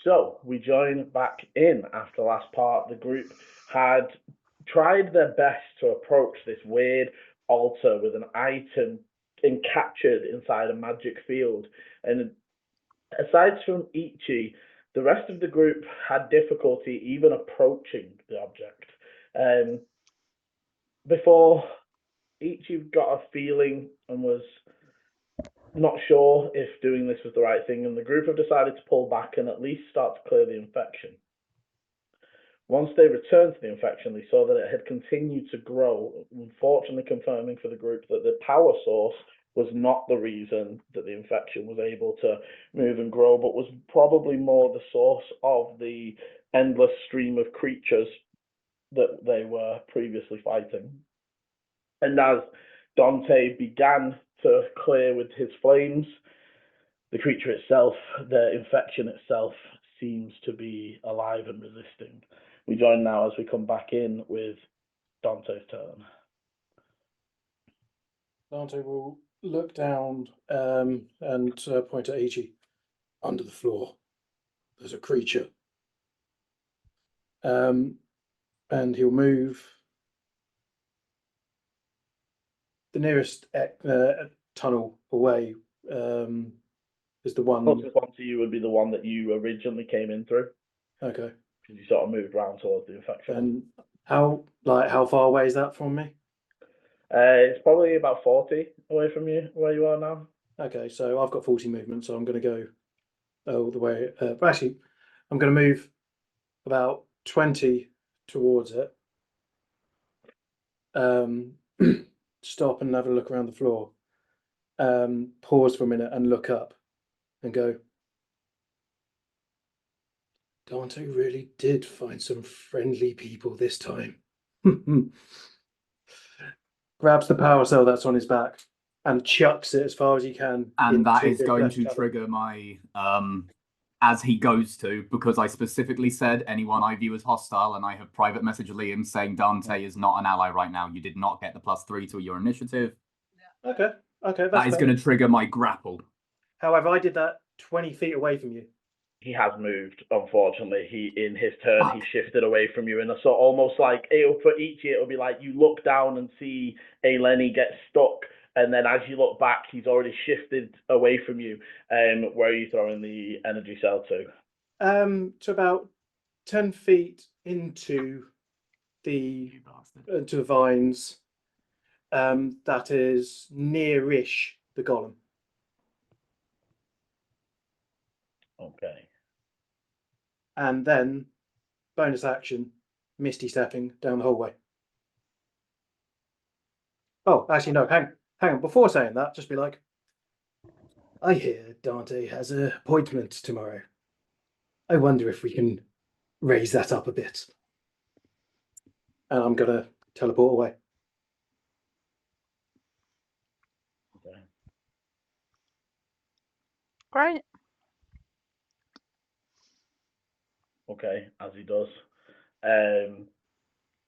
So we join back in after the last part. The group had tried their best to approach this weird altar with an item encaptured inside a magic field. And aside from Ichi, the rest of the group had difficulty even approaching the object. Um, before Ichi got a feeling and was not sure if doing this was the right thing, and the group have decided to pull back and at least start to clear the infection. Once they returned to the infection, they saw that it had continued to grow, unfortunately confirming for the group that the power source was not the reason that the infection was able to move and grow, but was probably more the source of the endless stream of creatures that they were previously fighting. And as Dante began to clear with his flames, the creature itself, the infection itself, seems to be alive and resisting. We join now as we come back in with Dante's turn. Dante will look down and point at Eechie. Under the floor, there's a creature. And he'll move. The nearest tunnel away is the one. Closest one to you would be the one that you originally came in through. Okay. Because you sort of moved around towards the infection. And how far away is that from me? It's probably about 40 away from you, where you are now. Okay, so I've got 40 movement, so I'm going to go all the way. But actually, I'm going to move about 20 towards it. Stop and have a look around the floor. Pause for a minute and look up and go, Dante really did find some friendly people this time. Grabs the power cell that's on his back and chucks it as far as he can. And that is going to trigger my, as he goes to, because I specifically said anyone I view as hostile, and I have private messaged Liam saying Dante is not an ally right now. You did not get the +3 to your initiative. Okay, that is going to trigger my grapple. However, I did that 20 feet away from you. He has moved, unfortunately. In his turn, he shifted away from you, and so almost like for Ichi, it'll be like you look down and see Eleni get stuck, and then as you look back, he's already shifted away from you. Where are you throwing the energy cell to? To about 10 feet into the vines. That is near-ish the golem. Okay. And then, bonus action, Misty stepping down the hallway. Oh, actually, no, hang on. Before saying that, just be like, I hear Dante has an appointment tomorrow. I wonder if we can raise that up a bit. And I'm going to teleport away. Okay. Great. Okay, as he does.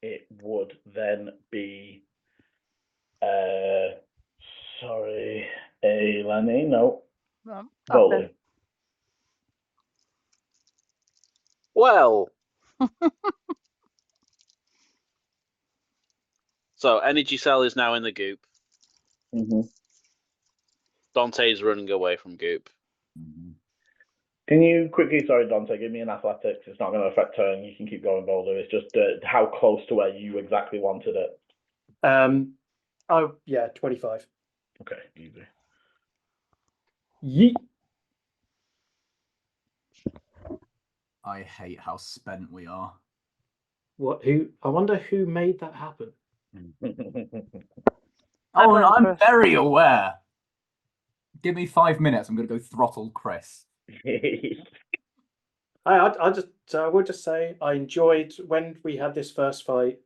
It would then be sorry, Eleni, no. Okay. Well. So energy cell is now in the goop. Mm-hmm. Dante's running away from goop. Mm-hmm. Can you quickly, sorry, Dante, give me an athletics? It's not going to affect turn. You can keep going, Boulder. It's just how close to where you exactly wanted it. Oh, yeah, 25. Okay, easy. Yeet. I hate how spent we are. What? Who? I wonder who made that happen. Oh, I'm very aware. Give me 5 minutes. I'm going to go throttle Chris. I will just say I enjoyed when we had this first fight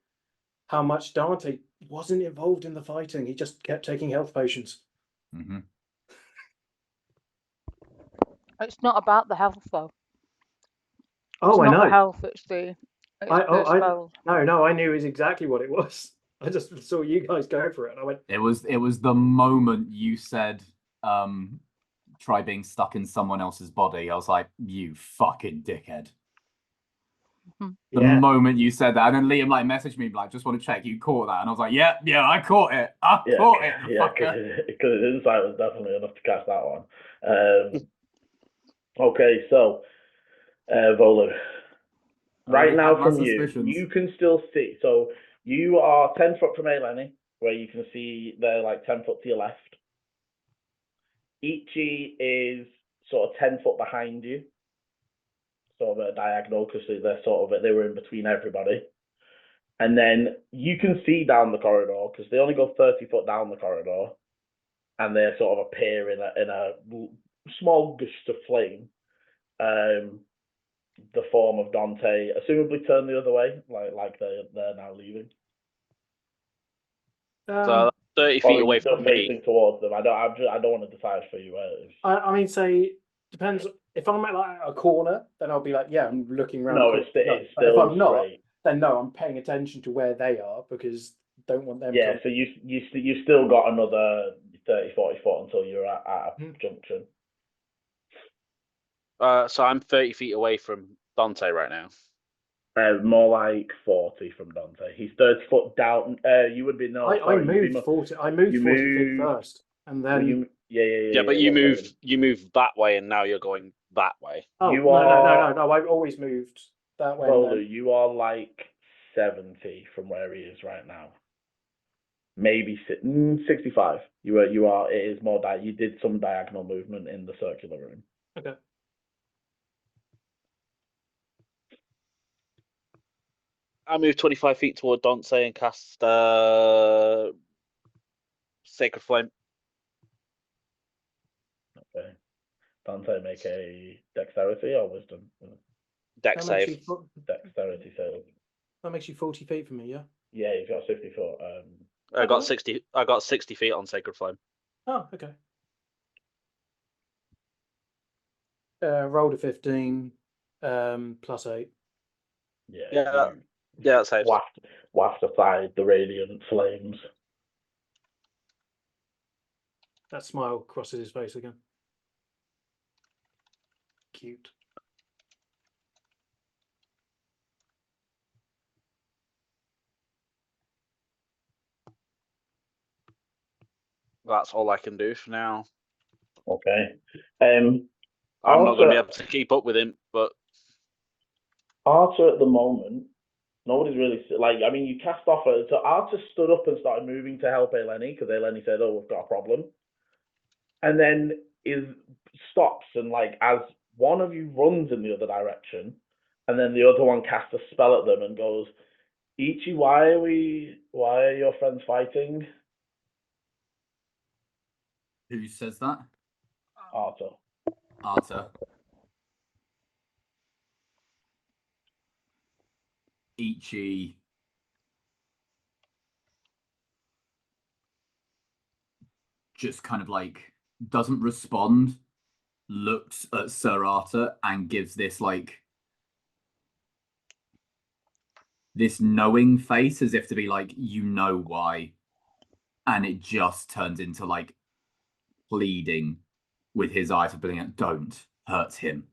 how much Dante wasn't involved in the fighting. He just kept taking health potions. Mm-hmm. It's not about the health though. Oh, it's I not know. The health. It's the spell. No, I knew exactly what it was. I just saw you guys go for it, and I went. It was the moment you said try being stuck in someone else's body. I was like, you fucking dickhead. The moment you said that, and then Liam like messaged me like, just want to check you caught that, and I was like, yeah, I caught it. I caught it. Because his insight was definitely enough to catch that one. Okay, so Volu, right now from you can still see. So you are 10 foot from Eleni, where you can see they're like 10 foot to your left. Eechie is sort of 10 foot behind you, sort of a diagonal, because they were in between everybody. And then you can see down the corridor, because they only go 30 foot down the corridor, and they sort of appear in a small gust of flame. The form of Dante, assumably turned the other way, like they're now leaving. So 30 feet away from me. Facing towards them. I don't want to decide for you. I mean, say depends. If I'm at like a corner, then I'll be like, yeah, I'm looking around. No, it's still if I'm not, straight. then no, I'm paying attention to where they are because I don't want them. Yeah, so you still got another 30, 40 foot until you're at a junction. So I'm 30 feet away from Dante right now. More like 40 from Dante. He's 30 foot down. You would be I moved 40. I moved 40 feet first, and then Yeah, but you moved that way, and now you're going that way. Oh, no! I've always moved that way. Bolu, you are like 70 from where he is right now. Maybe 65. You are. It is more you did some diagonal movement in the circular room. Okay. I move 25 feet toward Dante and cast Sacred Flame. Okay. Dante, make a dexterity or wisdom? Dex save. Dexterity save. That makes you 40 feet from me, yeah? Yeah, you've got 50 foot. I got 60. I got 60 feet on Sacred Flame. Oh, okay. Rolled a 15, plus 8. Yeah, that's safe. Waft aside the radiant flames. That smile crosses his face again. Cute. That's all I can do for now. Okay. I'm not going to be able to keep up with him, but Artur at the moment, nobody's really you cast off her. So Artur stood up and started moving to help Eleni because Eleni said, "Oh, we've got a problem," and then stops and as one of you runs in the other direction, and then the other one casts a spell at them and goes, "Eechie, why are your friends fighting?" Who says that? Artur. Eechie just kind of doesn't respond, looks at Sir Artur and gives this this knowing face as if to be you know why, and it just turns into pleading with his eyes of being like, don't hurt him.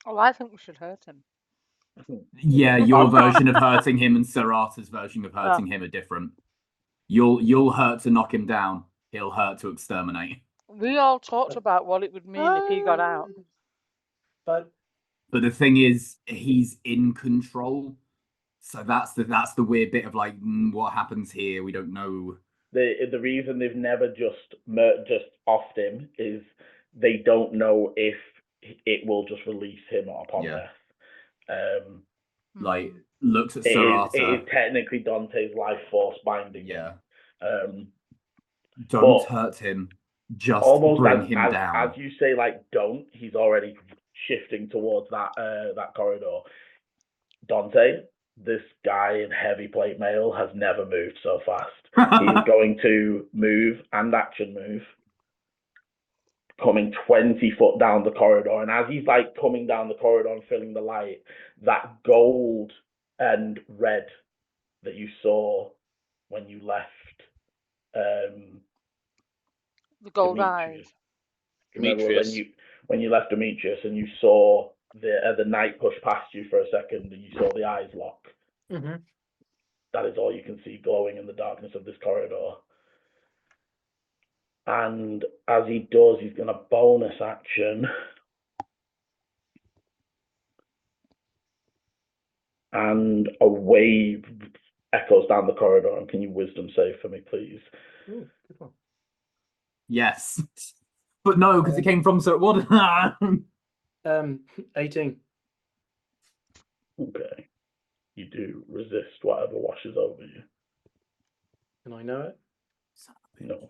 Oh, I think we should hurt him. Yeah, your version of hurting him and Sir Arthur's version of hurting him are different. You'll hurt to knock him down. He'll hurt to exterminate. We all talked about what it would mean if he got out. But the thing is, he's in control. So that's the weird bit of what happens here. We don't know. The reason they've never just offed him is they don't know if it will just release him upon death. Looks at Sir Artur. It is technically Dante's life force binding him. Don't hurt him. Just bring him down. As you say, don't. He's already shifting towards that corridor. Dante, this guy in heavy plate mail has never moved so fast. He's going to move and action move, coming 20 foot down the corridor. And as he's coming down the corridor and filling the light, that gold and red that you saw when you left The gold Demetrius. eyes. Remember Demetrius. when you left Demetrius and you saw the night push past you for a second and you saw the eyes lock? Mm-hmm. That is all you can see glowing in the darkness of this corridor. And as he does, he's going to bonus action. And a wave echoes down the corridor. And can you wisdom save for me, please? Ooh, good one. Yes. But no, because it came from Sir Wood. 18. Okay. You do resist whatever washes over you. Can I know it? No.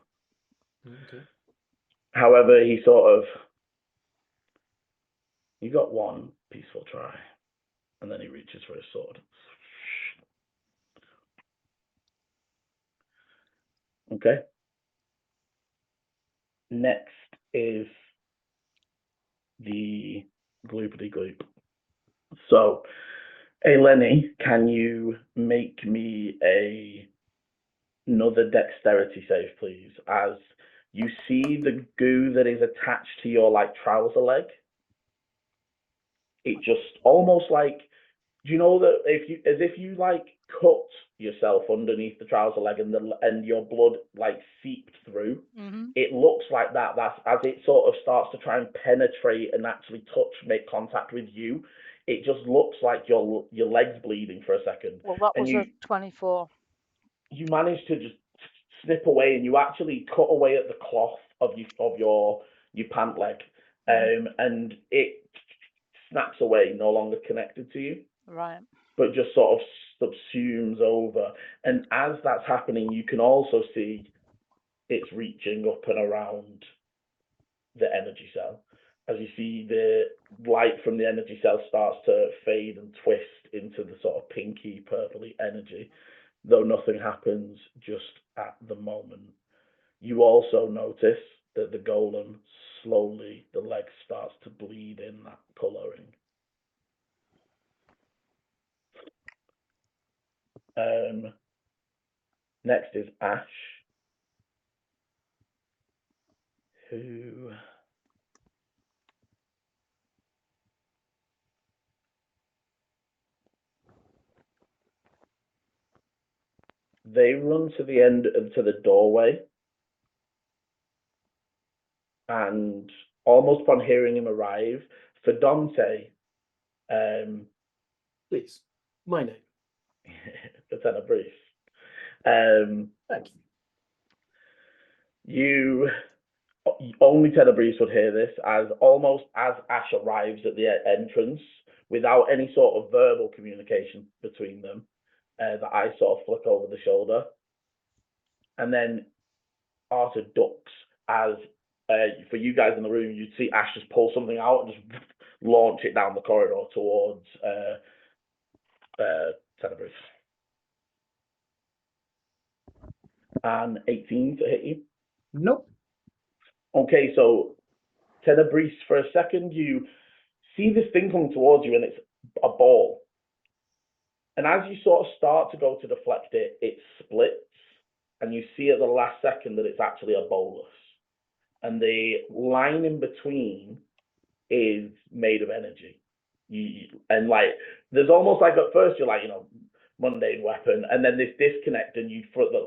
Okay. However, he sort of... You got one peaceful try. And then he reaches for his sword. Okay. Next is the gloopity gloop. So, Eleni, can you make me another dexterity save, please? As you see the goo that is attached to your trouser leg. It just almost do you know that as if you cut yourself underneath the trouser leg and your blood seeped through? Mm-hmm. It looks like that. That's as it sort of starts to try and penetrate and actually make contact with you. It just looks like your leg's bleeding for a second. Well, that and was a 24. You manage to just snip away, and you actually cut away at the cloth of your pant leg, and it snaps away, no longer connected to you. Right. But just sort of subsumes over. And as that's happening, you can also see it's reaching up and around the energy cell. As you see the light from the energy cell starts to fade and twist into the sort of pinky, purpley energy, though nothing happens just at the moment. You also notice that the golem slowly, the leg starts to bleed in that colouring. Next is Ash, who they run to the end to the doorway, and almost upon hearing him arrive, for Dante, Please. My name. the Tenebrice, Thank you. you only Tenebrice would hear this as Ash arrives at the entrance without any sort of verbal communication between them. The eyes sort of flick over the shoulder, and then Artur ducks as for you guys in the room, you'd see Ash just pull something out and just launch it down the corridor towards Tenebrice. And 18 to hit you. Nope. Okay, so Tenebrice, for a second, you see this thing coming towards you, and it's a ball. And as you sort of start to go to deflect it, it splits, and you see at the last second that it's actually a bolus. And the line in between is made of energy. There's almost at first you're mundane weapon, and then this disconnect, and you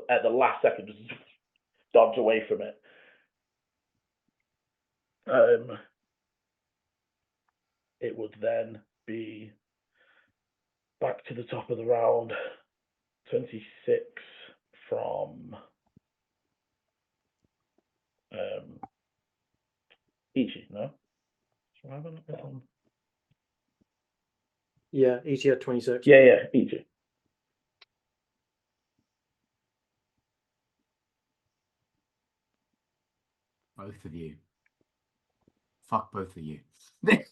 at the last second just dodge away from it. It would then be back to the top of the round. 26 from Eechie, no? So I haven't got on. Yeah, Eechie had 26. Yeah, Eechie. Both of you. Fuck both of you. I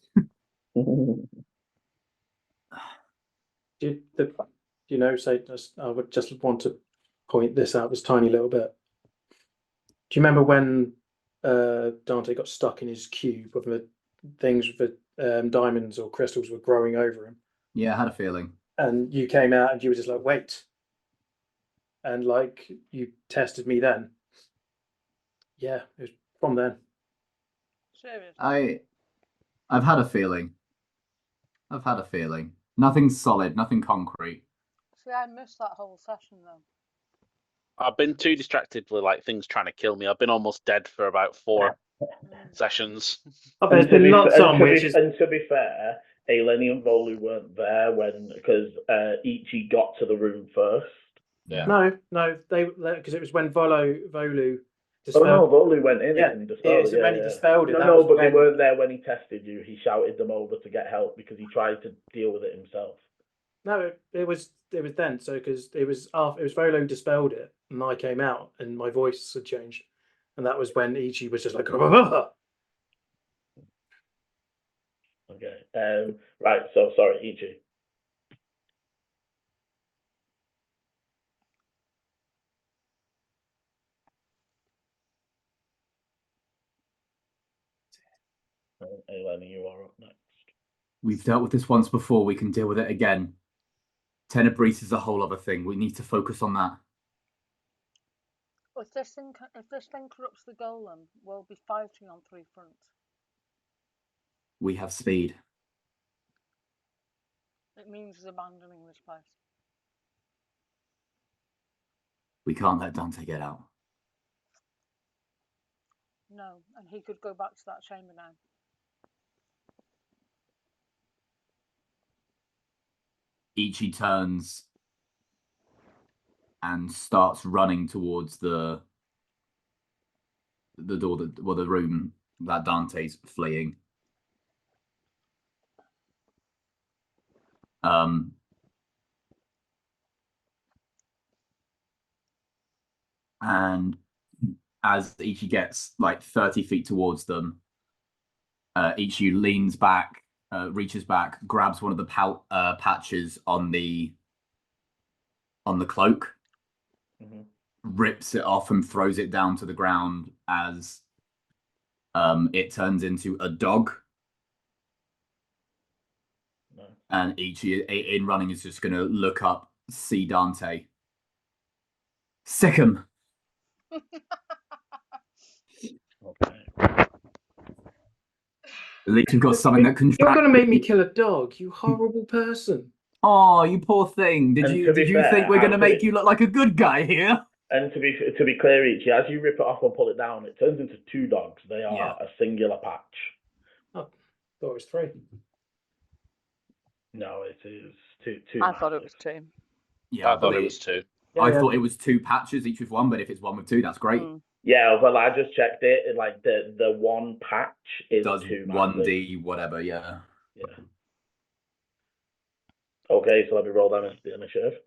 would just want to point this out this tiny little bit. Do you remember when Dante got stuck in his cube of the things with the diamonds or crystals were growing over him? Yeah, I had a feeling. And you came out and you were just like, wait, and like you tested me then. Yeah, it was from then. Seriously. I've had a feeling. Nothing solid, nothing concrete. See, I missed that whole session though. I've been too distracted with like things trying to kill me. I've been almost dead for about 4 sessions. There's been lots on which is... And to be fair, Eleni and Volu weren't there because Eechie got to the room first. Yeah. No, they because it was when Volu dispelled. Oh no, Volu went in it and dispelled it. When he dispelled it. No, but they weren't there when he tested you. He shouted them over to get help because he tried to deal with it himself. No, it was then. So because it was Volu dispelled it, and I came out, and my voice had changed, and that was when Eechie was just like. Okay. Right. So sorry, Eechie. Eleni, you are up next. We've dealt with this once before. We can deal with it again. Tenebris is a whole other thing. We need to focus on that. If this thing corrupts the golem, we'll be fighting on 3 fronts. We have speed. It means abandoning this place. We can't let Dante get out. No, and he could go back to that chamber now. Eechie turns and starts running towards the door, the room that Dante's fleeing. And as Eechie gets like 30 feet towards them, Eechie leans back, reaches back, grabs one of the patches on the cloak, rips it off and throws it down to the ground as it turns into a dog. No. And Eechie, in running, is just going to look up, see Dante. Sick him. Okay. At least we've got something that can. You're going to make me kill a dog, you horrible person. Oh, you poor thing. Did you think we're going to make you look like a good guy here? And to be clear, Eechie, as you rip it off and pull it down, it turns into 2 dogs. They are a singular patch. Oh, I thought it was 3. No, it is 2. I thought it was 2. Yeah, I thought it was 2. I thought it was 2 patches, each with 1, but if it's 1 with 2, that's great. Yeah, well, I just checked it. Like the 1 patch is does 2 1d whatever, yeah. Yeah. Okay, so let me roll down the initiative.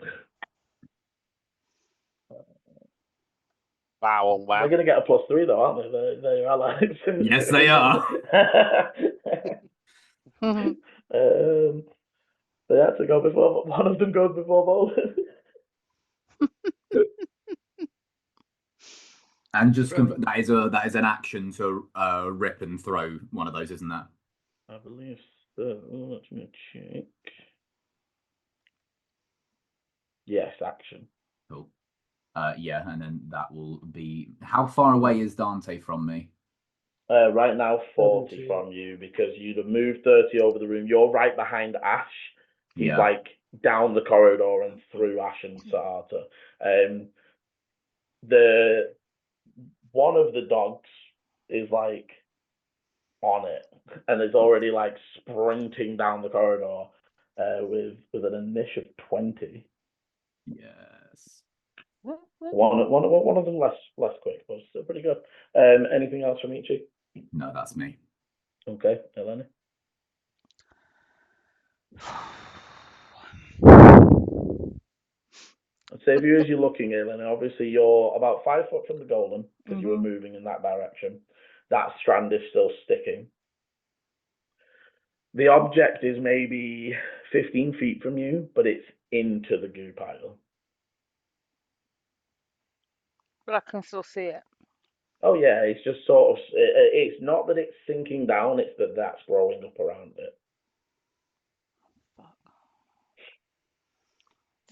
Wow. They're going to get a +3 though, aren't they? They're allies. Yes, they are. They had to go before. One of them goes before both. And just that is an action to rip and throw one of those, isn't that? I believe so. Let me check. Yes, action. Cool. Yeah, and then that will be. How far away is Dante from me? Right now, 40 from you because you'd have moved 30 over the room. You're right behind Ash. He's like down the corridor and through Ash and Artur. The one of the dogs is like on it and is already like sprinting down the corridor with an initiative 20. Yes. One of them less quick, but still pretty good. Anything else from Eechie? No, that's me. Okay, Eleni. I'd say if you're looking, Eleni, obviously you're about 5 foot from the golem because you were moving in that direction. That strand is still sticking. The object is maybe 15 feet from you, but it's into the goo pile. But I can still see it. Oh yeah, it's just sort of. It's not that it's sinking down; it's that that's growing up around it.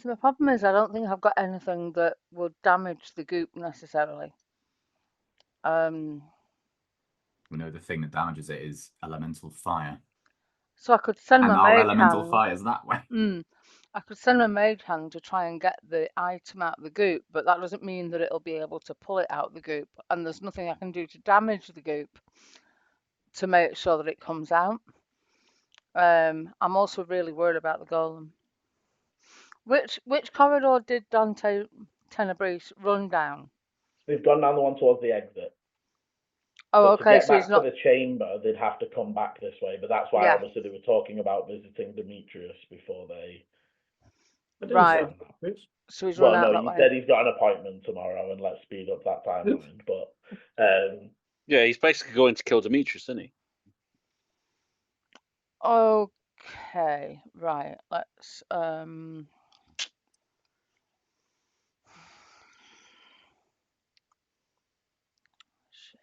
So the problem is, I don't think I've got anything that would damage the goop necessarily. We know the thing that damages it is elemental fire. So I could send And my our mage elemental hand. fire is that way. I could send my mage hand to try and get the item out of the goop, but that doesn't mean that it'll be able to pull it out of the goop. And there's nothing I can do to damage the goop to make sure that it comes out. I'm also really worried about the golem. Which corridor did Dante Tenebris run down? They've gone down the one towards the exit. Oh, But okay. to get So he's back not. to the chamber, they'd have to come back this way. But that's why Yeah. obviously they were talking about visiting Demetrius before they. Right. So he's Well, run out no, that you way. said he's got an appointment tomorrow, and let's speed up that timeline. But Yeah, he's basically going to kill Demetrius, isn't he? Okay. Right. Let's shit.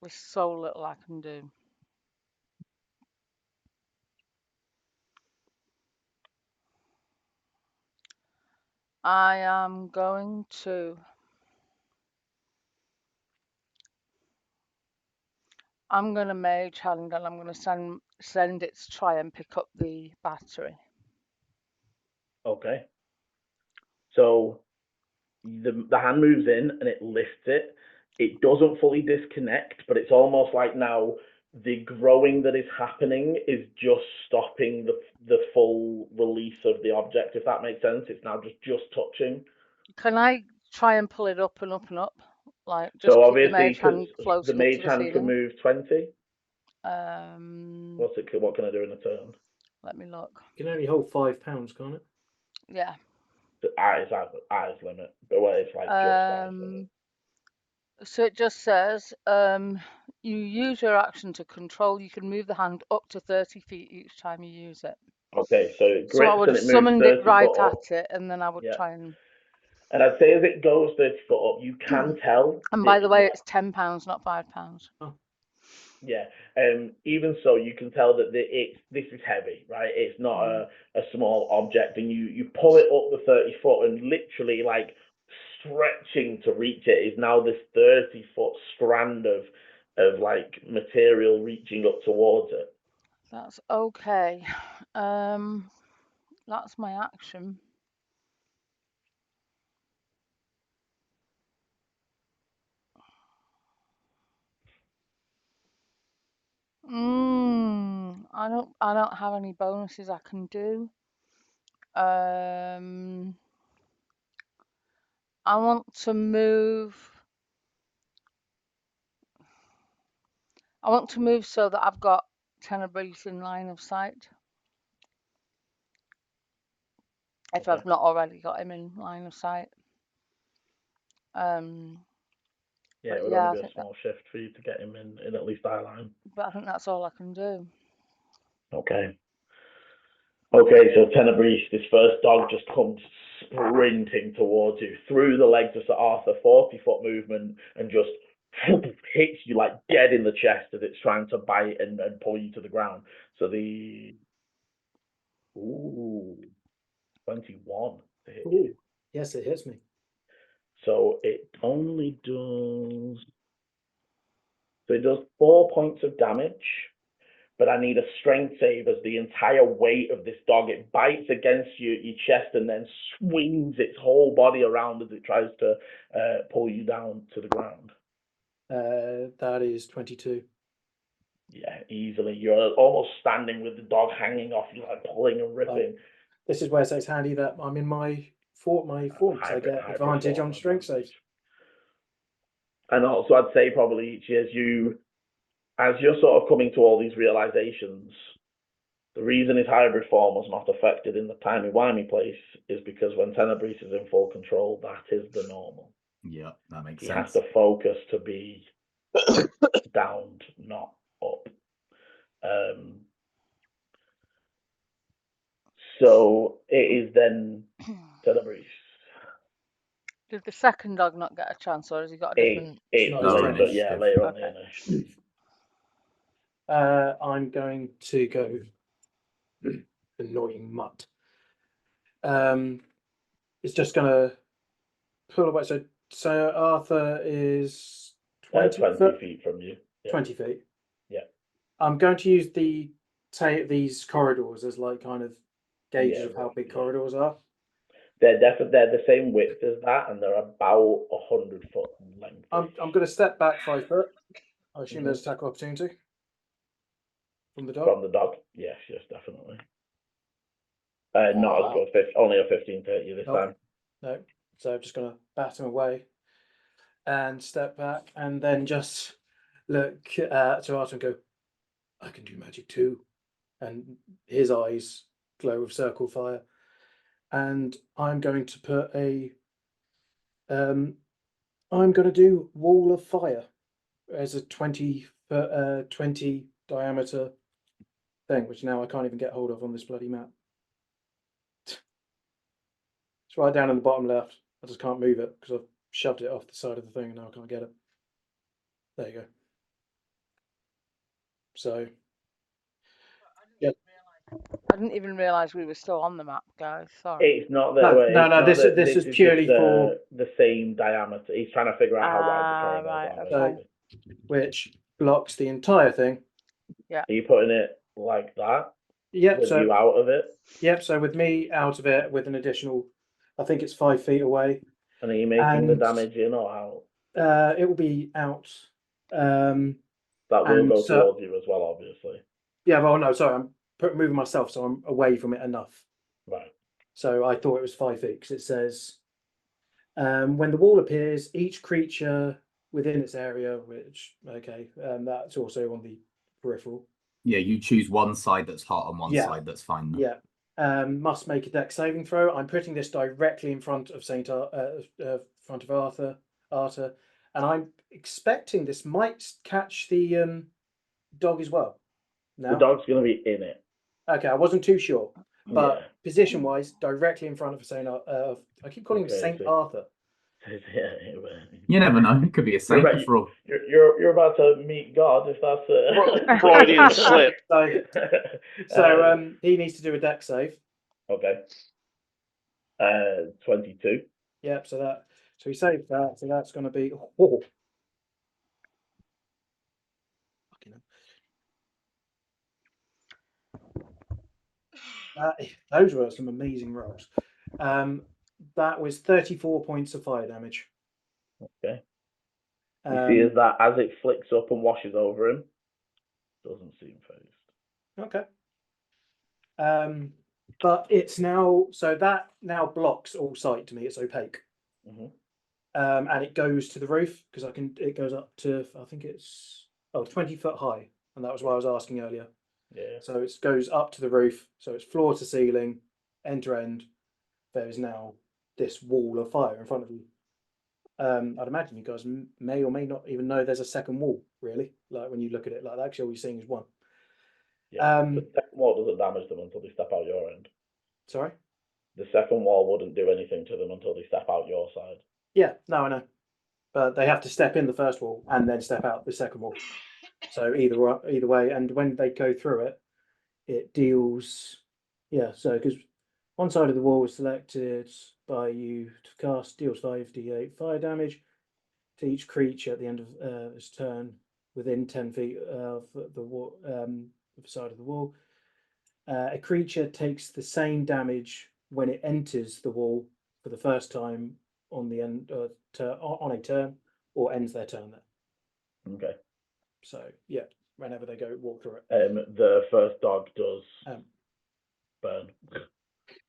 There's so little I can do. I am going to. I'm going to mage hand and I'm going to send it to try and pick up the battery. okay. So the hand moves in and it lifts it. It doesn't fully disconnect, but it's almost like now the growing that is happening is just stopping the full release of the object, if that makes sense. It's now just touching. Can I try and pull it up and up and up? Like just So keep the obviously, mage hand because floating the up mage to the hand can ceiling? move 20. Um, What can I do in a turn? Let me look. You can only hold £5, can't it? Yeah. The eyes limit, but where it's like just eyes limit. So it just says, you use your action to control. You can move the hand up to 30 feet each time you use it. Okay, so it So I grips would and have it moves summoned 30 it right foot up. at it, and then I would Yeah. try and. And I'd say as it goes 30 foot up, you can tell. And by the way, it's £10, not £5. Oh. Yeah. Even so, you can tell that this is heavy, right? It's not a small object, and you pull it up the 30 foot, and literally like stretching to reach it is now this 30-foot strand of like material reaching up towards it. That's okay. That's my action. I don't have any bonuses I can do. I want to move. I want to move so that I've got Tenebris in line of sight. If I've not already got him in line of sight. Yeah, it would only be a small shift for you to get him in at least eye line. But I think that's all I can do. Okay. Okay, so Tenebris, this first dog just comes sprinting towards you through the legs of Sir Arthur, 40-foot movement, and just hits you like dead in the chest as it's trying to bite and pull you to the ground. So the 21 to hit you. Yes, it hits me. So it only does. So it does 4 points of damage. But I need a strength save as the entire weight of this dog, it bites against your chest and then swings its whole body around as it tries to pull you down to the ground. That is 22. Yeah, easily. You're almost standing with the dog hanging off you, like pulling and ripping. This is where it's handy that I'm in my form, so I get advantage on strength saves. And also, I'd say probably each as you're sort of coming to all these realizations, the reason his hybrid form was not affected in the timey-wimey place is because when Tenebris is in full control, that is the normal. Yeah, that makes sense. He sense. has to focus to be downed, not up. So it is then Tenebris. Did the second dog not get a chance, or has he got a different? It's later, later, yeah, later on the initiative. I'm going to go annoying mutt. It's just going to pull away. So Arthur is 20 20 feet from you. Yeah. 20 feet. Yeah. I'm going to use these corridors as like kind of gauges of how big corridors are. They're the same width as that, and they're about 100 foot in length. I'm going to step back 5 foot. I assume there's attack opportunity from the dog. From the dog, yes, definitely. Not as good. Only a 15-30 this time. No, so I'm just going to bat him away and step back, and then just look to Artur and go, I can do magic too. And his eyes glow with circle fire. And I'm going to put I'm going to do wall of fire as a 20 diameter thing, which now I can't even get hold of on this bloody map. It's right down in the bottom left. I just can't move it because I've shoved it off the side of the thing and now I can't get it. There you go. So, yeah. I didn't even realise we were still on the map, guys. Sorry. It's not that way. No. This is purely for the same diameter. He's trying to figure out how wide the corridors are. Okay. Which blocks the entire thing. Yeah. Are you putting it like that? Yep. With you out of it? Yep. So with me out of it, with an additional, I think it's 5 feet away. And are you making the damage in or out? It will be out. That will go towards you as well, obviously. Yeah. Well, no. Sorry, I'm moving myself, so I'm away from it enough. Right. So I thought it was 5 feet because it says, when the wall appears, each creature within its area, which that's also on the peripheral. Yeah, you choose one side that's hot and one side that's fine. Yeah. Must make a dex saving throw. I'm putting this directly in front of Arthur, and I'm expecting this might catch the dog as well. Now, the dog's going to be in it. Okay, I wasn't too sure, but position-wise, directly in front of Saint. I keep calling him Saint Arthur. You never know. It could be a saint for all. You're about to meet God if that's a Freudian slip. So he needs to do a dex save. Okay. 22. Yep. So he saved that. So that's going to be. Those were some amazing rolls. That was 34 points of fire damage. Okay. You see as it flicks up and washes over him, doesn't seem phased. Okay. But it's now that now blocks all sight to me. It's opaque. And it goes to the roof because it goes up to, I think it's 20 foot high, and that was why I was asking earlier. Yeah. So it goes up to the roof, so it's floor to ceiling, end to end. There is now this wall of fire in front of you. I'd imagine you guys may or may not even know there's a second wall, really. Like when you look at it like that, actually all you're seeing is one. Yeah. The second wall doesn't damage them until they step out your end. Sorry? The second wall wouldn't do anything to them until they step out your side. Yeah, no, I know. But they have to step in the first wall and then step out the second wall. So either way, and when they go through it, it deals. Yeah, so because one side of the wall is selected by you to cast, deals 5d8 fire damage to each creature at the end of its turn within 10 feet of the wall, the side of the wall. A creature takes the same damage when it enters the wall for the first time on the end on a turn, or ends their turn there. Okay. So yeah, whenever they go walk through it. The first dog does burn.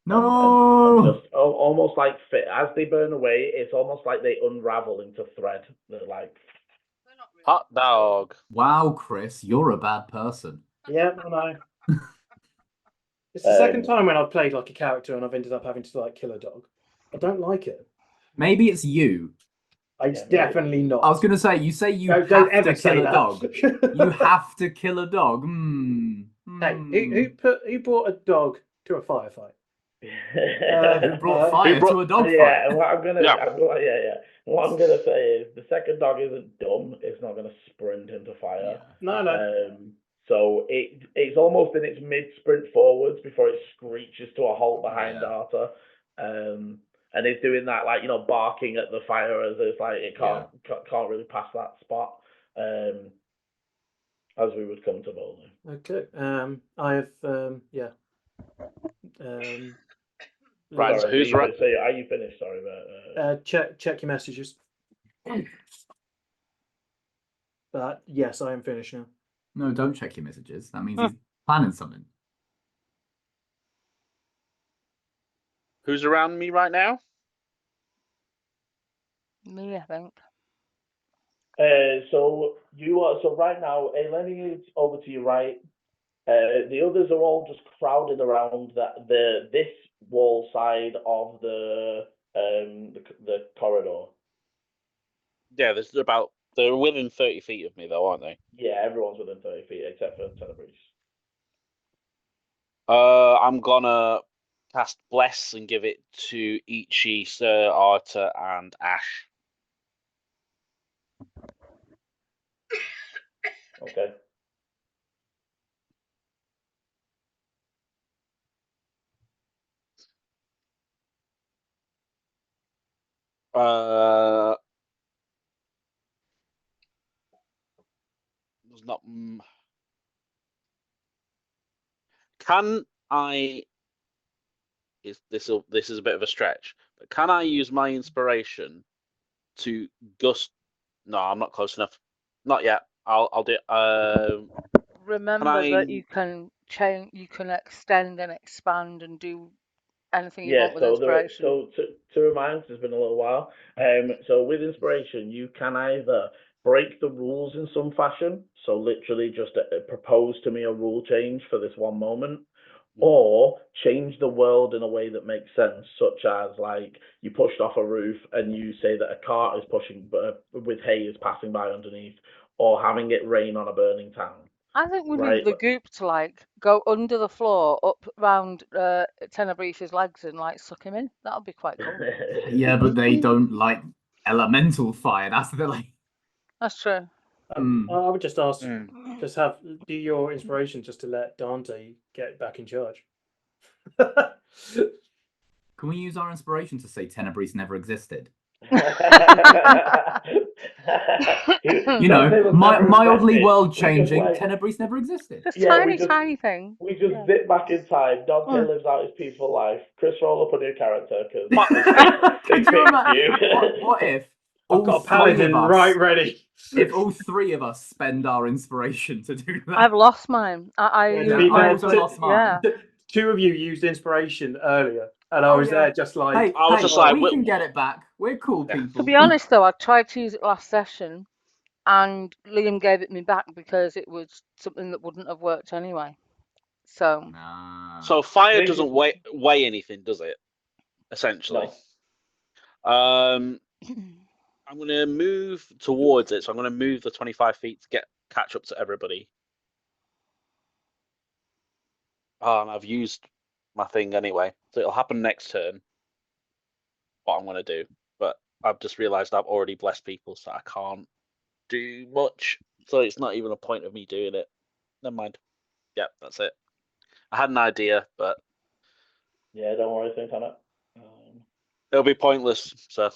No. And just almost like as they burn away, it's almost like they unravel into thread. They're like hot dog. Wow, Chris, you're a bad person. Yeah, I know. It's the second time when I've played like a character and I've ended up having to like kill a dog. I don't like it. Maybe it's you. It's definitely not. I was going to say, you say you don't have ever to kill say a dog. You have to kill a dog. Hey, who brought a dog to a firefight? Who brought fire to a dog fight? Yeah, what I'm gonna say is the second dog isn't dumb. It's not gonna sprint into fire. No. So it's almost in its mid sprint forwards before it screeches to a halt behind Artur. And it's doing that, like, barking at the fire as it's like it can't really pass that spot. As we would come to bowling. Okay. I have Right. So who's right? So are you finished? Sorry, but check your messages. But yes, I am finished now. No, don't check your messages. That means he's planning something. Who's around me right now? Me, I think. So right now, Eleni is over to your right. The others are all just crowded around this wall side of the corridor. Yeah, they're within 30 feet of me though, aren't they? Yeah, everyone's within 30 feet except for Tenebris. I'm gonna cast Bless and give it to Eechie, Sir, Artur, and Ash. Okay. There's not. Can I? This is a bit of a stretch, but can I use my inspiration to gust? No, I'm not close enough. Not yet. I'll do it. Remember that you can change, you can extend and expand and do anything you want with inspiration. So to remind, it's been a little while. So with inspiration, you can either break the rules in some fashion, so literally just propose to me a rule change for this one moment, or change the world in a way that makes sense, such as like you pushed off a roof and you say that a cart is pushing with hay is passing by underneath, or having it rain on a burning town. I think we need the goop to go under the floor, up round Tenebris's legs and suck him in. That'll be quite cool. Yeah, but they don't like elemental fire. That's That's true. I would just ask, do your inspiration just to let Dante get back in charge. Can we use our inspiration to say Tenebris never existed? Mildly world changing. Tenebris never existed. Just tiny thing. We just zip back in time. Dante lives out his peaceful life. Chris, roll up a new character because Could you imagine? What if I've got a paladin right ready? If all three of us spend our inspiration to do that, I've lost mine. I also lost mine. Yeah. Two of you used inspiration earlier. And I was there just like... I was just like... We can get it back. We're cool people. To be honest, though, I tried to use it last session and Liam gave it me back because it was something that wouldn't have worked anyway. So... So fire doesn't weigh anything, does it? Essentially. No. I'm going to move towards it. So I'm going to move the 25 feet to catch up to everybody. And I've used my thing anyway, so it'll happen next turn. What I'm going to do, but I've just realised I've already blessed people, so I can't do much. So it's not even a point of me doing it. Never mind. Yeah, that's it. I had an idea, but yeah, don't worry, think on it. It'll be pointless, so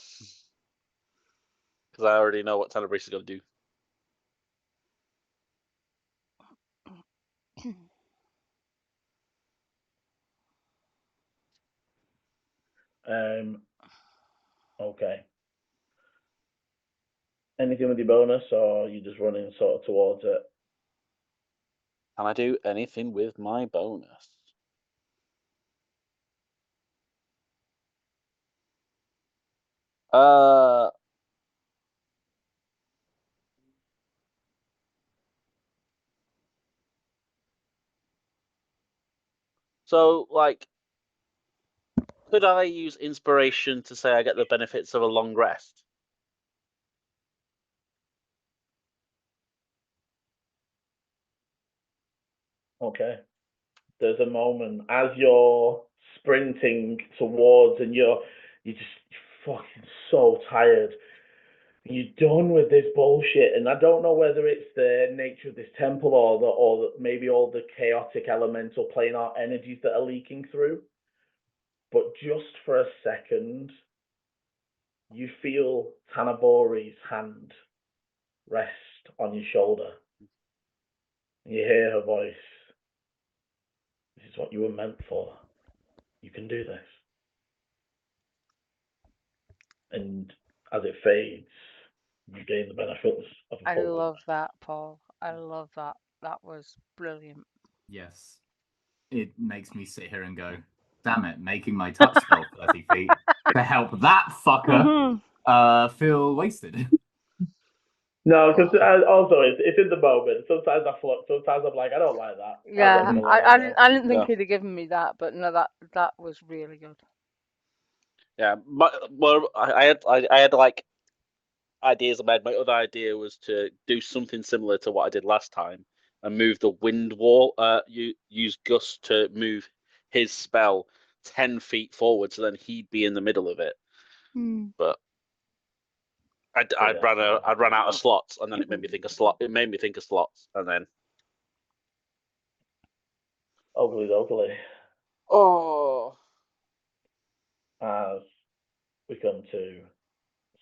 because I already know what Tenebris is going to do. Okay. Anything with your bonus, or are you just running sort of towards it? Can I do anything with my bonus? So, could I use inspiration to say I get the benefits of a long rest? Okay. There's a moment as you're sprinting towards and you're just fucking so tired. You're done with this bullshit, and I don't know whether it's the nature of this temple or maybe all the chaotic elemental planar energies that are leaking through. But just for a second, you feel Tanabori's hand rest on your shoulder. You hear her voice. This is what you were meant for. You can do this. And as it fades, you gain the benefits of a I full love that, Paul. I love that. That was brilliant. Yes. It makes me sit here and go, damn it, making my touch spell 30 feet to help that fucker feel wasted. No, because also it's in the moment. Sometimes I float. Sometimes I'm like, I don't like that. Yeah, I didn't think No. he'd have given me that, but no, that was really good. Yeah, well, I had like ideas in my head. My other idea was to do something similar to what I did last time and move the wind wall. Use Gus to move his spell 10 feet forward, so then he'd be in the middle of it. But I'd run out of slots, and then it made me think of slot. It made me think of slots, and then Ugly. oh, As we come to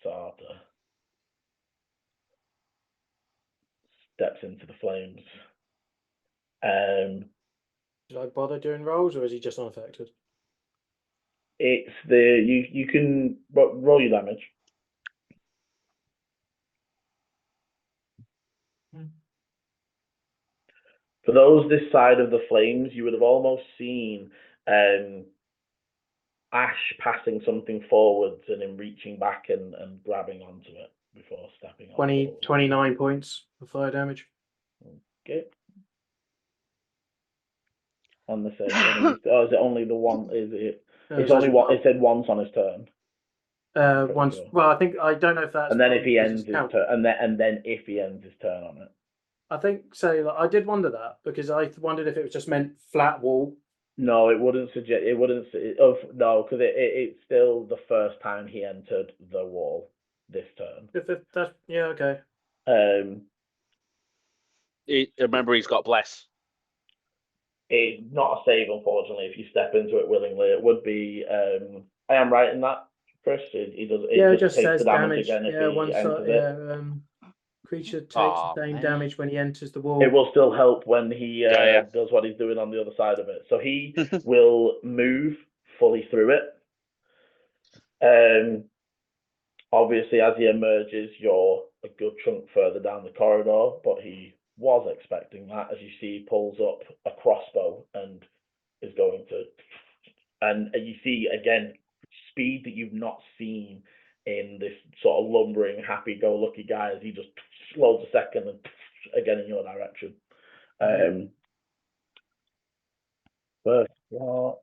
Artur, steps into the flames. Did I bother doing rolls, or is he just unaffected? It's you can roll your damage. For those this side of the flames, you would have almost seen Ash passing something forwards and then reaching back and grabbing onto it before stepping on. 29 points of fire damage. Okay. On the same. Is it only the one? Is it? It's only one. It said once on his turn. Once. Sure. Well, I don't know if that's. And then if he ends his turn, and then if he ends his turn on it. I think so. Like, I did wonder that because I wondered if it was just meant flat wall. No, it wouldn't suggest. It wouldn't. No, because it's still the first time he entered the wall this turn. That's okay. Remember he's got bless. It's not a save, unfortunately. If you step into it willingly, it would be. I am right in that, Chris. He does. It just takes says the damage again if he enters it. Creature takes the same damage when he enters the wall. It will still help when he does what he's doing on the other side of it. So he will move fully through it. Obviously, as he emerges, you're a good chunk further down the corridor, but he was expecting that. As you see, he pulls up a crossbow and is going to... And you see, again, speed that you've not seen in this sort of lumbering, happy-go-lucky guy as he just slows a second and again in your direction. First what?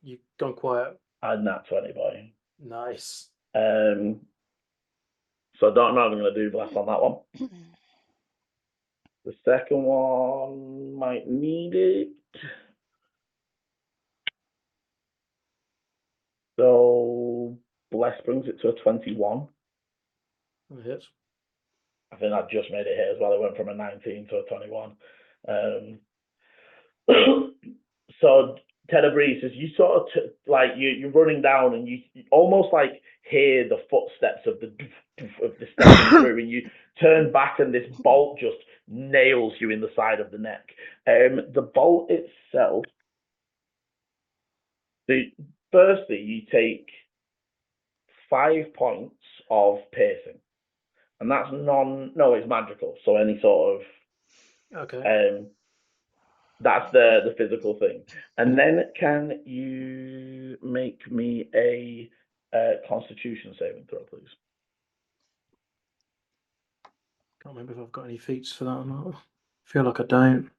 You've gone quiet. And nat 20, boy. Nice. So I don't know if I'm going to do bless on that one. The second one might need it. So bless brings it to a 21. That hits. I think I just made it hit as well. It went from a 19 to a 21. So Tenebris, as you sort of you're running down and you almost like hear the footsteps of the stepping through, and you turn back and this bolt just nails you in the side of the neck. The bolt itself. Firstly, you take 5 points of piercing, and that's it's magical. So any sort of that's the physical thing. And then can you make me a Constitution saving throw, please? Can't remember if I've got any feats for that or not. I feel like I don't.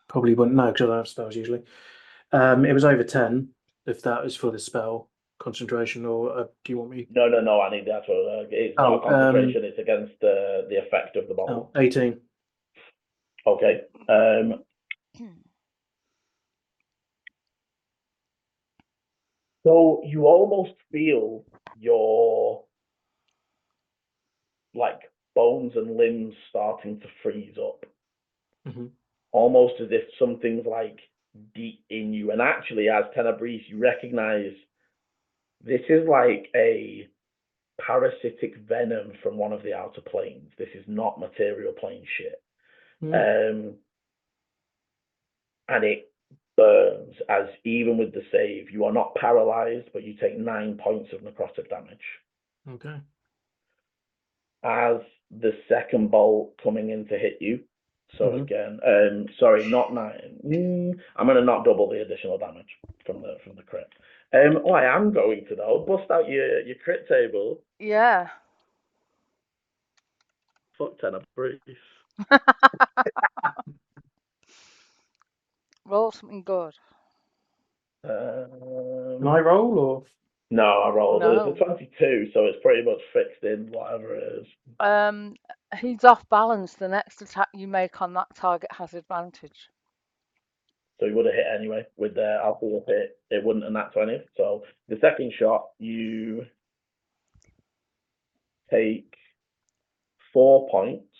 Probably wouldn't know because I don't have spells usually. It was over 10. If that is for the spell concentration, or do you want me? No. I need that. It's not concentration. It's against the effect of the bottle. 18. Okay. So you almost feel your like bones and limbs starting to freeze up. Mhm. Almost as if something's like deep in you. And actually, as Tenebrese, you recognize this is like a parasitic venom from one of the outer planes. This is not material plane shit. Mm. And it burns, as even with the save, you are not paralyzed, but you take 9 points of necrotic damage. Okay. As the second bolt coming in to hit you. So Mhm. again, sorry, not 9. I'm gonna not double the additional damage from the crit. I am going to though bust out your crit table. Yeah. Fuck Tenebrese. Roll something good. Can I roll or? No, I rolled. No. It's a 22, so it's pretty much fixed in whatever it is. He's off balance. The next attack you make on that target has advantage. So he would have hit anyway with the alcohol hit. It wouldn't have nat 20. So the second shot, you take 4 points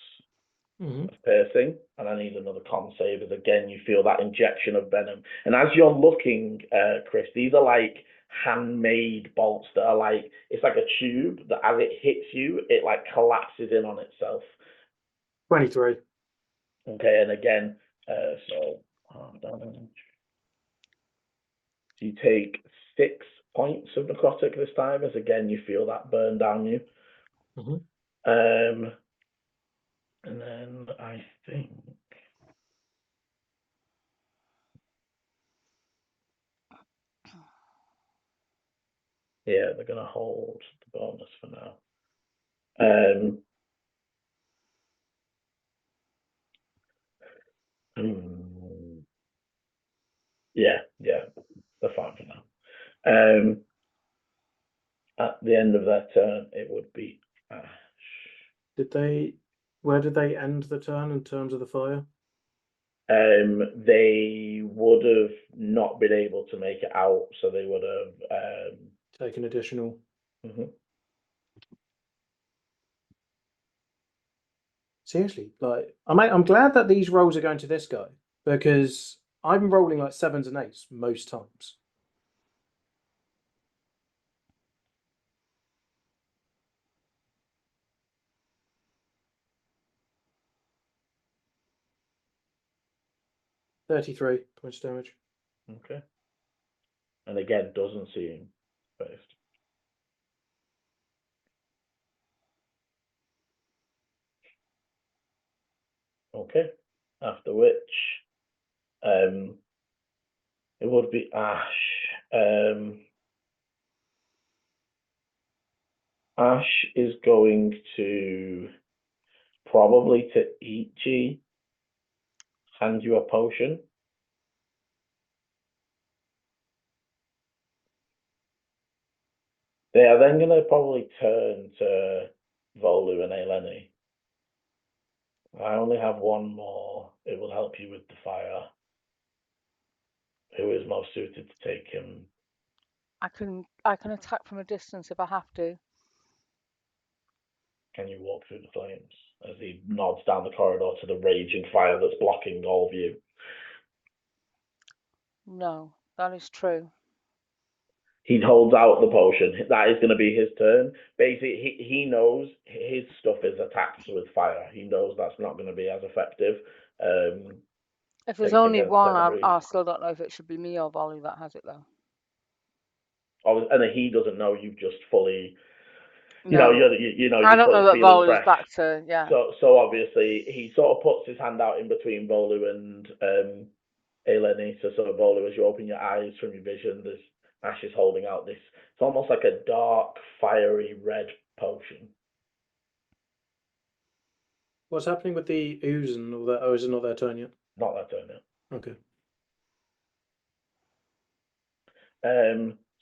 Mhm. of piercing, and I need another con save. As again, you feel that injection of venom. And as you're looking, Chris, these are like handmade bolts that are like, it's like a tube that as it hits you, it like collapses in on itself. 23. Okay, and again, so damage. You take 6 points of necrotic this time, as again you feel that burn down you. Mhm. And then I think they're gonna hold the bonus for now. Yeah, they're fine for now. At the end of their turn, it would be Ash. Where did they end the turn in terms of the fire? They would have not been able to make it out, so they would have Taken additional. mhm. Seriously, like I'm glad that these rolls are going to this guy because I'm rolling like 7s and 8s most times. $33 points damage. Okay. And again, doesn't seem based. Okay. After which, it would be Ash. Ash is going to probably to Eechie hand you a potion. They are then going to probably turn to Volu and Eleni. I only have one more. It will help you with the fire. Who is most suited to take him? I can attack from a distance if I have to. Can you walk through the flames? As he nods down the corridor to the raging fire that's blocking all view. No, that is true. He holds out the potion. That is going to be his turn. Basically, he knows his stuff is attacked with fire. He knows that's not going to be as effective. If there's only against one, Tenebrese. I still don't know if it should be me or Volley that has it though. And he doesn't know you've just fully, No. you I don't know that feeling Volley's fresh. back to, yeah. So obviously he sort of puts his hand out in between Volu and Eleni. So sort of Volu, as you open your eyes from your vision, there's Ash is holding out this. It's almost like a dark, fiery red potion. What's happening with the ooze and all that? Oh, is it not their turn yet? Not that turn yet. Okay.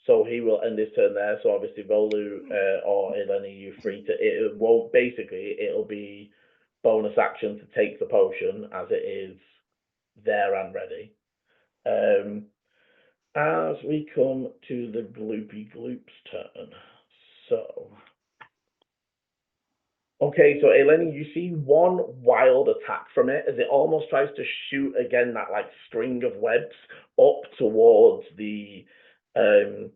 So he will end his turn there. So obviously Volu or Eleni, you free to. It won't. Basically, it'll be bonus action to take the potion as it is there and ready. As we come to the Gloopy Gloop's turn. So, okay, so Eleni, you see one wild attack from it as it almost tries to shoot again that like string of webs up towards the up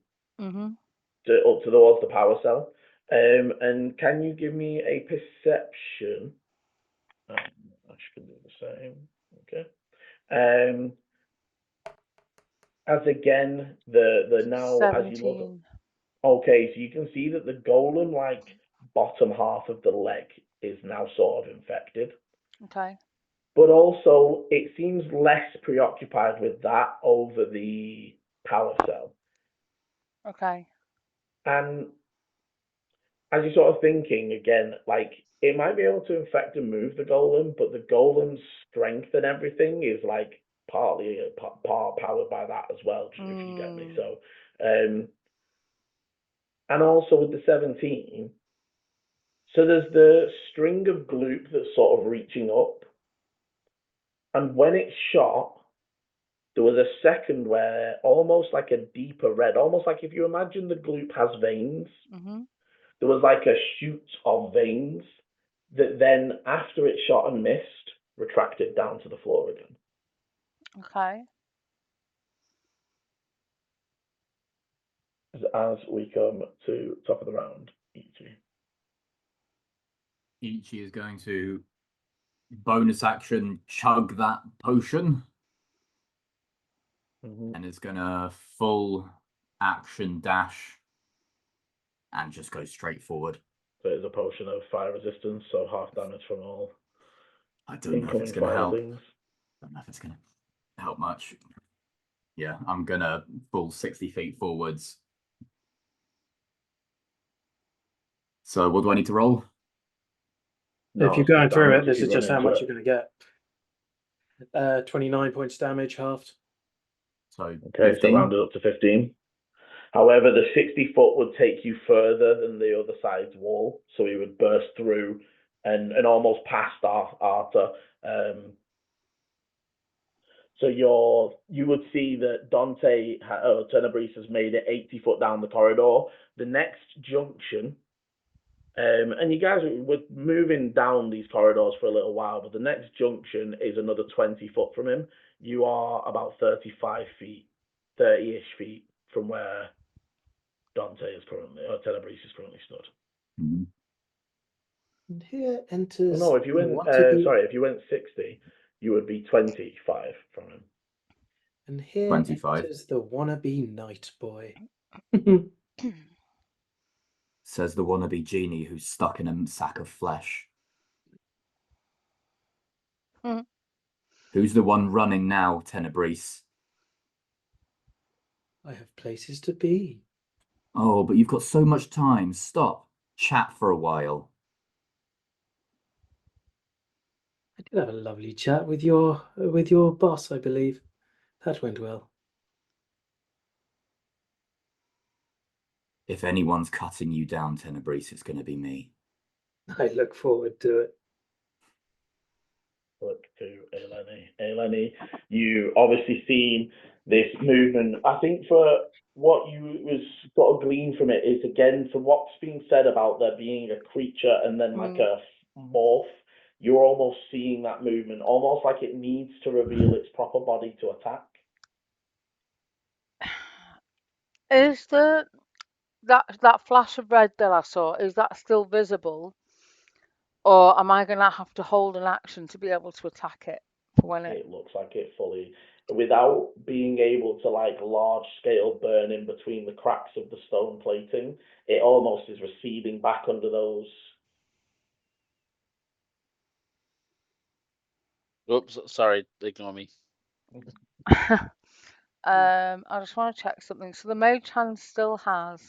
towards the power cell. And can you give me a perception? I should do the same. Okay. As again the now 17. as you look. Okay, so you can see that the golem like bottom half of the leg is now sort of infected. Okay. But also, it seems less preoccupied with that over the power cell. Okay. And as you're sort of thinking again, like it might be able to infect and move the golem, but the golem's strength and everything is like partly powered by that as well, if you get me. So, and also with the 17, so there's the string of gloop that's sort of reaching up, and when it's shot, there was a second where almost like a deeper red, almost like if you imagine the gloop has veins, there was like a shoot of veins that then, after it shot and missed, retracted down to the floor again. Okay. As we come to top of the round, Eechie. Eechie is going to bonus action chug that potion. And is going to full action dash and just go straight forward. So it's a potion of fire resistance, so half damage from all. I don't know if it's going to help. Things. I don't know if it's going to help much. Yeah, I'm going to full 60 feet forwards. So what do I need to roll? If you're going through it, this is just how much you're going to get. 29 points damage, halved. So okay, 15. So rounded up to 15. However, the 60 foot would take you further than the other side's wall, so he would burst through and almost past Artur. So you would see that Dante Tenebris has made it 80 foot down the corridor. The next junction, and you guys were moving down these corridors for a little while, but the next junction is another 20 foot from him. You are about 35 feet, 30-ish feet from where Dante is currently, or Tenebris is currently stood. And here enters. No, if you went, if you went 60, you would be 25 from him. And here 25. enters the wannabe night boy. Says the wannabe genie who's stuck in a sack of flesh. Who's the one running now, Tenebris? I have places to be. Oh, but you've got so much time. Stop. Chat for a while. I did have a lovely chat with your boss, I believe. That went well. If anyone's cutting you down, Tenebris, it's going to be me. I look forward to it. Look to Eleni. You obviously seen this movement. I think for what you was got to glean from it is, again, from what's being said about there being a creature and then like a morph, you're almost seeing that movement, almost like it needs to reveal its proper body to attack. Is that flash of red that I saw, is that still visible? Or am I going to have to hold an action to be able to attack it? When it looks like it fully, without being able to like large scale burn in between the cracks of the stone plating, it almost is receding back under those. Oops, sorry, ignore me. I just want to check something. So the mage hand still has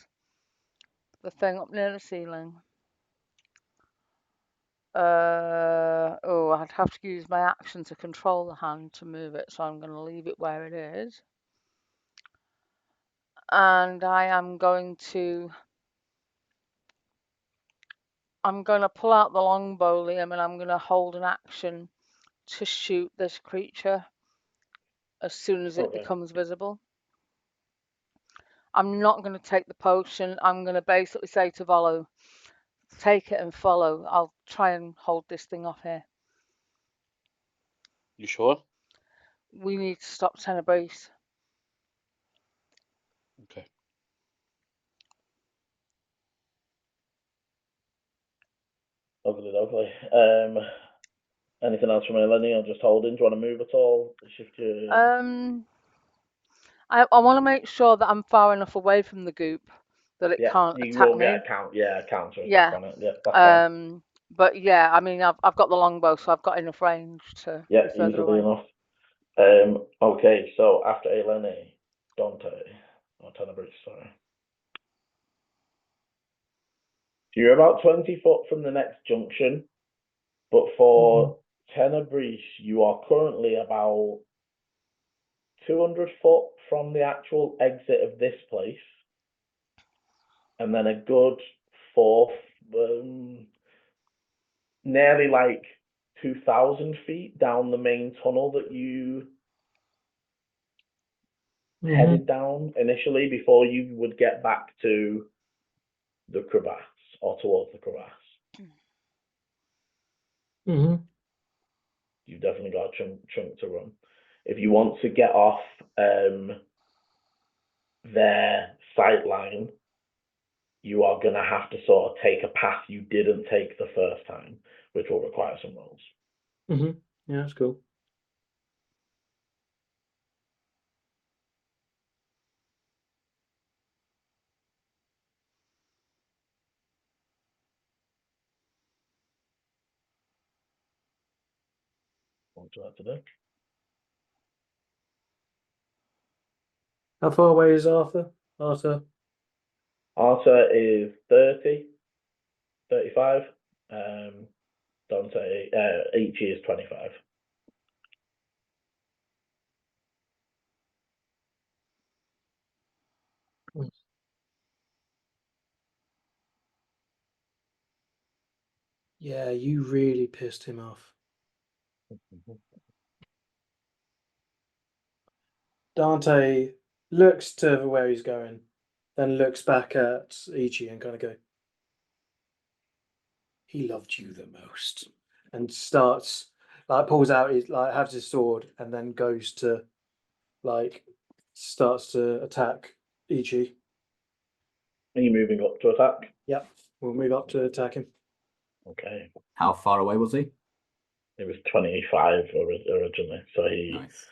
the thing up near the ceiling. I'd have to use my action to control the hand to move it, so I'm going to leave it where it is. And I am going to pull out the longbow, Liam, and I'm going to hold an action to shoot this creature as soon as it becomes visible. I'm not going to take the potion. I'm going to basically say to Volo, take it and follow. I'll try and hold this thing off here. You sure? We need to stop Tenebris. Okay. Lovely. Anything else from Eleni or just holding? Do you want to move at all? Shift your... I want to make sure that I'm far enough away from the goop that it can't you attack will me. get a counter attack on it. Yeah, that's fine. But yeah, I mean, I've got the longbow, so I've got enough range to be further easily away. enough. Okay, so after Eleni, Dante, or Tenebris, sorry. So you're about 20 foot from the next junction, but for Tenebris, you are currently about 200 foot from the actual exit of this place, and then a good nearly like 2,000 feet down the main tunnel that you headed down initially before you would get back to the crevasse or towards the crevasse. You've definitely got a chunk to run. If you want to get off their sight line, you are going to have to sort of take a path you didn't take the first time, which will require some rolls. Yeah, that's cool. What do I have to do? How far away is Arthur? Artur is 30, 35. Dante, Eechie is 25. Yeah, you really pissed him off. Dante looks to where he's going, then looks back at Eechie and kind of go, he loved you the most, and starts pulls out his has his sword and then goes to starts to attack Eechie. Are you moving up to attack? Yep, we'll move up to attack him. Okay. How far away was he? It was 25 originally, so he Nice.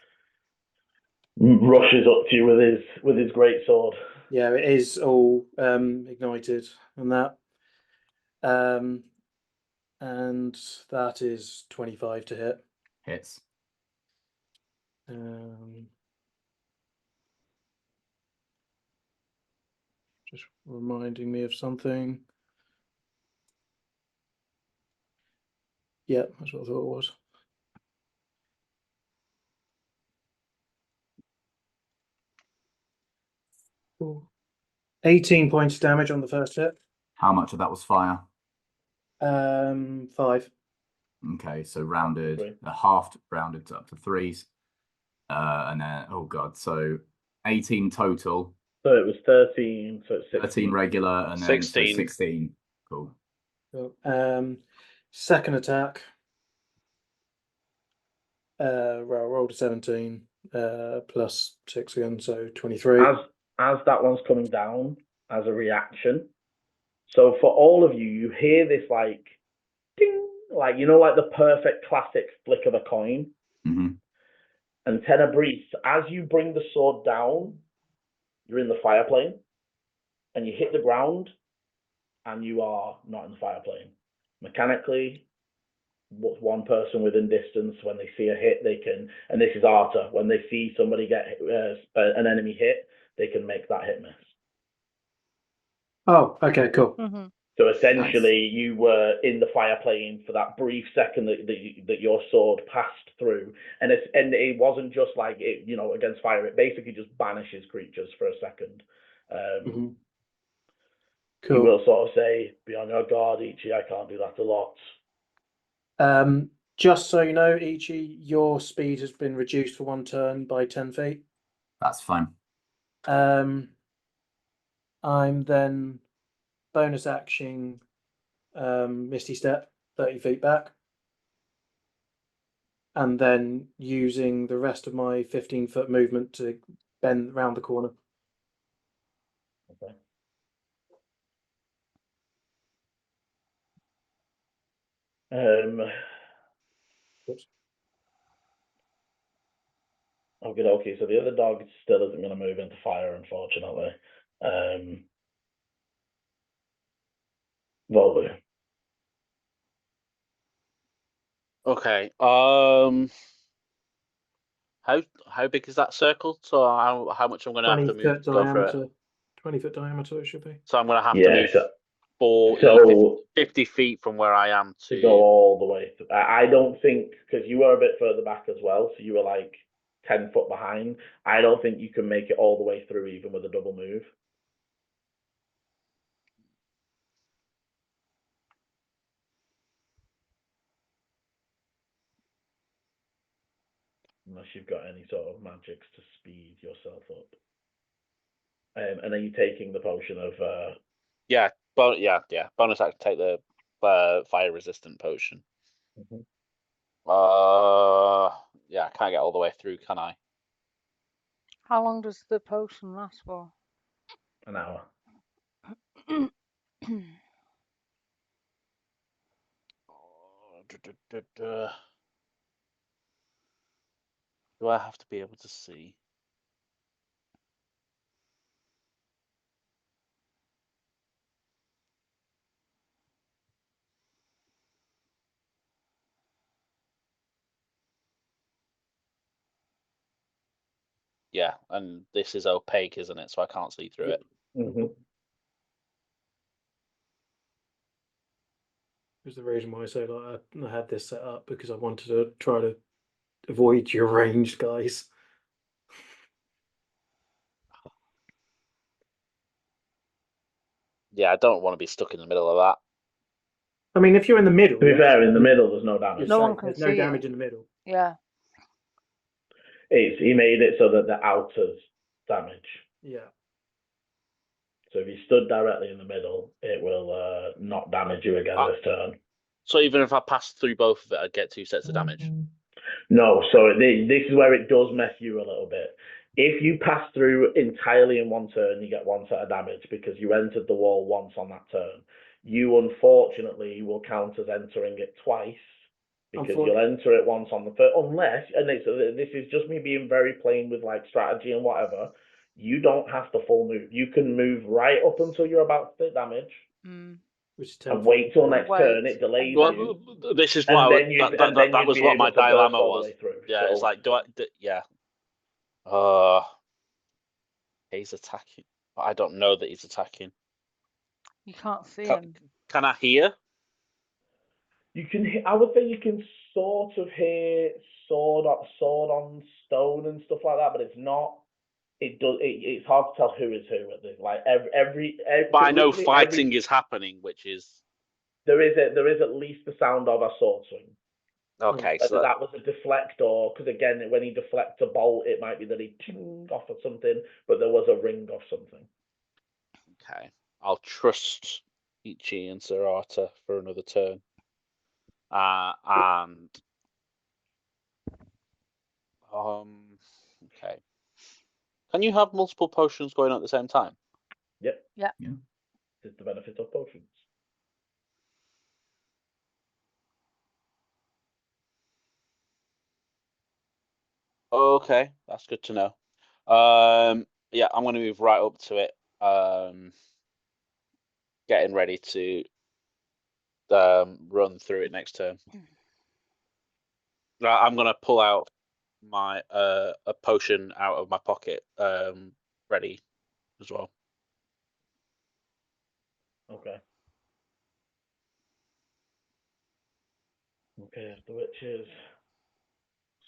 rushes up to you with his great sword. Yeah, it is all ignited and that. And that is 25 to hit. Hits. Just reminding me of something. Yeah, that's what I thought it was. Cool. 18 points of damage on the first hit. How much of that was fire? 5. Okay, so rounded, Three. halved, rounded up to 3s. And then, oh god, so 18 total. So it was 13, so it's 16. 13 regular, and then 16. 16. Cool. Second attack. Rolled a 17, plus 6 again, so 23. As that one's coming down as a reaction. So for all of you, you hear this like ding, like like the perfect classic flick of a coin. And Tenebris, as you bring the sword down, you're in the fire plane, and you hit the ground, and you are not in the fire plane. Mechanically, what's one person within distance, when they see a hit, they can, and this is Artur, when they see somebody get an enemy hit, they can make that hit miss. Oh, okay, cool. So essentially, you were in the fire plane for that brief second that your sword passed through, and it wasn't just like it, against fire. It basically just banishes creatures for a second. Cool. You will sort of say, "Be on your guard, Eechie. I can't do that a lot." Just so you know, Eechie, your speed has been reduced for 1 turn by 10 feet. That's fine. I'm then bonus action Misty Step 30 feet back. And then using the rest of my 15-foot movement to bend round the corner. Okay. Oops. Okay. So the other dog still isn't going to move into fire, unfortunately. Volu. Okay. How big is that circle? So how much I'm going to have to 20 move foot to go through it? diameter. 20-foot diameter it should be. So I'm going to have to Yeah. move So 50 feet from where I am to to. go all the way. I don't think, because you were a bit further back as well, so you were like 10 foot behind. I don't think you can make it all the way through even with a double move. Unless you've got any sort of magics to speed yourself up. And are you taking the potion of Yeah. Bonus action, take the fire resistant potion. Mhm. Yeah, I can't get all the way through, can I? How long does the potion last for? an hour? Do I have to be able to see? Yeah, and this is opaque, isn't it? So I can't see through it. Mm-hmm. There's the reason why I say like I had this set up because I wanted to try to avoid your ranged guys. Yeah, I don't want to be stuck in the middle of that. I mean, if you're in the middle, To be fair, in the middle there's no damage. No one can there's no see damage it. in the middle. Yeah. He made it so that the outer's damage. Yeah. So if you stood directly in the middle, it will not damage you again this turn. So even if I pass through both of it, I'd get 2 sets of damage. No, so this is where it does mess you a little bit. If you pass through entirely in one turn, you get 1 set of damage because you entered the wall once on that turn. You unfortunately will count as entering it twice because you'll enter it once on the first, unless, and this is just me being very plain with like strategy and whatever, you don't have to full move. You can move right up until you're about to take damage. Which is And wait till next turn, it delays you. This is what that was what my dilemma was. Yeah, so, it's like, yeah. He's attacking. I don't know that he's attacking. You can't see him. Can I hear? You can. I would say you can sort of hear sword on stone and stuff like that, but it's not. It does. It's hard to tell who is who at this. Like every but I know fighting is happening, which is there is at least the sound of a sword swing. Okay, Whether so that was a deflect or because again, when he deflects a bolt, it might be that he tinged off of something, but there was a ring of something. Okay, I'll trust Eechie and Sir Artur for another turn. And okay. Can you have multiple potions going on at the same time? Yep. Yeah. It's the benefit of potions. Okay, that's good to know. Yeah, I'm going to move right up to it. Getting ready to run through it next turn. I'm going to pull out my a potion out of my pocket, ready as well. Okay. Okay, the witches.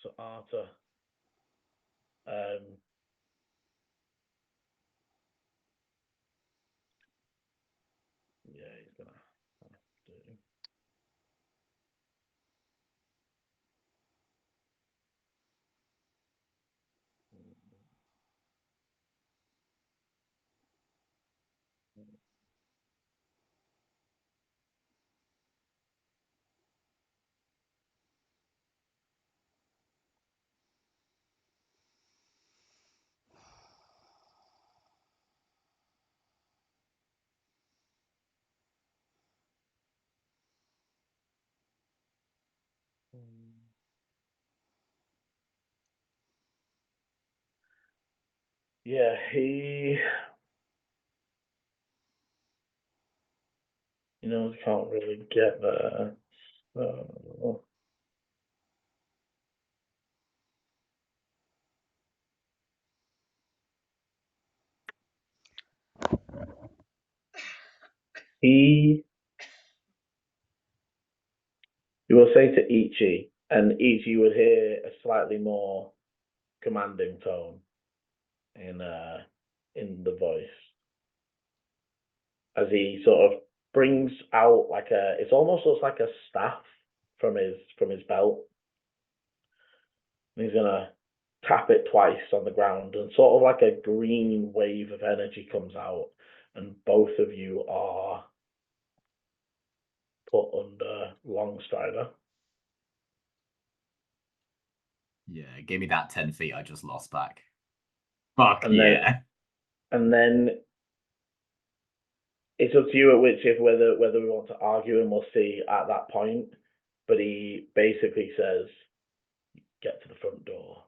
So Artur. Yeah, he's gonna have to. Yeah, he. Can't really get there. So... He You will say to Eechie, and Eechie would hear a slightly more commanding tone in the voice as he sort of brings out it almost looks like a staff from his belt. And he's gonna tap it twice on the ground, and sort of like a green wave of energy comes out, and both of you are put under Longstrider. Yeah, give me that 10 feet I just lost back. Fuck And yeah. Then it's up to you whether we want to argue, and we'll see at that point. But he basically says, "Get to the front door.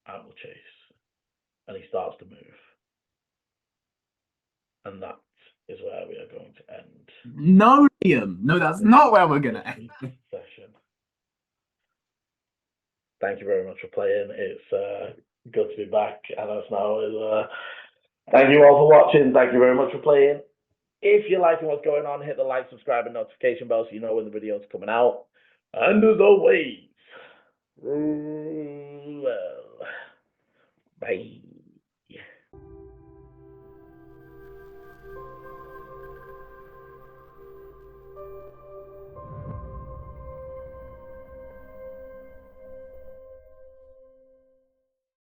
I will chase." And he starts to move. And that is where we are going to end. No, Liam. No, that's not where we're going to end. Session. Thank you very much for playing. It's good to be back. And us now thank you all for watching. Thank you very much for playing. If you're liking what's going on, hit the like, subscribe, and notification bell so you know when the video's coming out. And as always, well, bye.